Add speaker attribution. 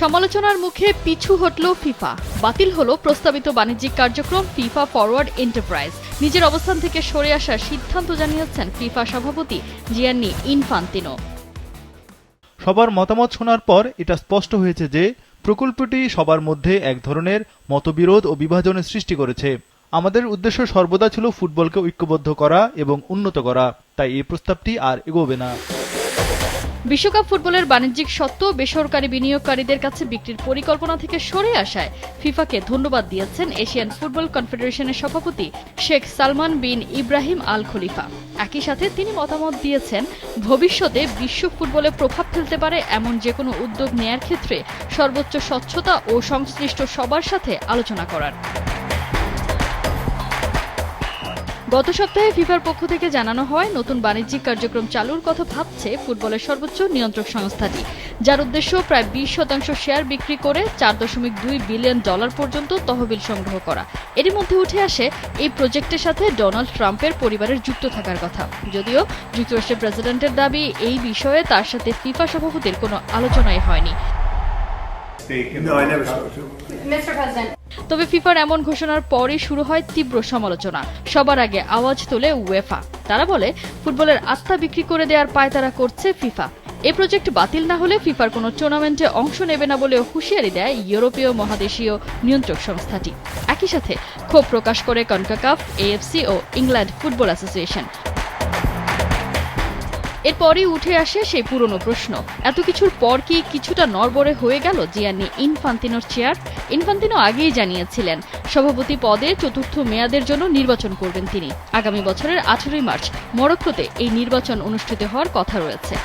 Speaker 1: সমালোচনার মুখে পিছু হটল ফিফা। বাতিল হলো প্রস্তাবিত বাণিজ্যিক কার্যক্রম ফিফা ফরওয়ার্ড এন্টারপ্রাইজ। নিজের অবস্থান থেকে সরে আসার সিদ্ধান্ত জানিয়েছেন ফিফা সভাপতি জিয়ান্নি ইনফান্তিনো।
Speaker 2: সবার মতামত শোনার পর এটা স্পষ্ট হয়েছে যে প্রকল্পটি সবার মধ্যে এক ধরনের মতবিরোধ ও বিভাজনের সৃষ্টি করেছে। আমাদের উদ্দেশ্য সর্বদা ছিল ফুটবলকে ঐক্যবদ্ধ করা এবং উন্নত করা, তাই এই প্রস্তাবটি আর এগোবে না।
Speaker 1: বিশ্বকাপ ফুটবলের বাণিজ্যিক স্বত্ব বেসরকারি বিনিয়োগকারীদের কাছে বিক্রির পরিকল্পনা থেকে সরে আসায় ফিফাকে ধন্যবাদ দিয়েছেন এশিয়ান ফুটবল কনফেডারেশনের সভাপতি শেখ সালমান বিন ইব্রাহিম আল খলিফা। একই সাথে তিনি মতামত দিয়েছেন, ভবিষ্যতে বিশ্ব ফুটবলে প্রভাব ফেলতে পারে এমন যেকোনো উদ্যোগ নেয়ার ক্ষেত্রে সর্বোচ্চ স্বচ্ছতা ও সংশ্লিষ্ট সবার সাথে আলোচনা করার। গত সপ্তাহে ফিফার পক্ষ থেকে জানানো হয়, নতুন বাণিজ্যিক কার্যক্রম চালুর কথা ভাবছে ফুটবলের সর্বোচ্চ নিয়ন্ত্রক সংস্থাটি, যার উদ্দেশ্য প্রায় 20% শেয়ার বিক্রি করে $4.2 বিলিয়ন পর্যন্ত তহবিল সংগ্রহ করা। এরই মধ্যে উঠে আসে এই প্রজেক্টের সাথে ডোনাল্ড ট্রাম্পের পরিবারের যুক্ত থাকার কথা। যদিও যুক্তরাষ্ট্রের প্রেসিডেন্টের দাবি, এই বিষয়ে তার সাথে ফিফা সভাপতির কোনো আলোচনাই হয়নি। তবে ফিফার এমন ঘোষণার পরই শুরু হয় তীব্র সমালোচনা। সবার আগে আওয়াজ তোলে উয়েফা। তারা বলে, ফুটবলের আস্থা বিক্রি করে দেওয়ার পায়তারা করছে ফিফা। এই প্রজেক্ট বাতিল না হলে ফিফার কোনো টুর্নামেন্টে অংশ নেবে না বলেও হুঁশিয়ারি দেয় ইউরোপীয় মহাদেশীয় নিয়ন্ত্রক সংস্থাটি। একই সাথে ক্ষোভ প্রকাশ করে কনকাকাফ, এএফসি ও ইংল্যান্ড ফুটবল অ্যাসোসিয়েশন। এরপরই উঠে আসে সেই পুরনো প্রশ্ন, এত কিছুর পর কি কিছুটা নড়বড়ে হয়ে গেল জিয়ান্নি ইনফান্তিনোর চেয়ার? ইনফান্তিনো আগেই জানিয়েছিলেন, সভাপতি পদে চতুর্থ মেয়াদের জন্য নির্বাচন করবেন তিনি। আগামী বছরের 18 মার্চ মরক্কোতে এই নির্বাচন অনুষ্ঠিত হওয়ার কথা রয়েছে।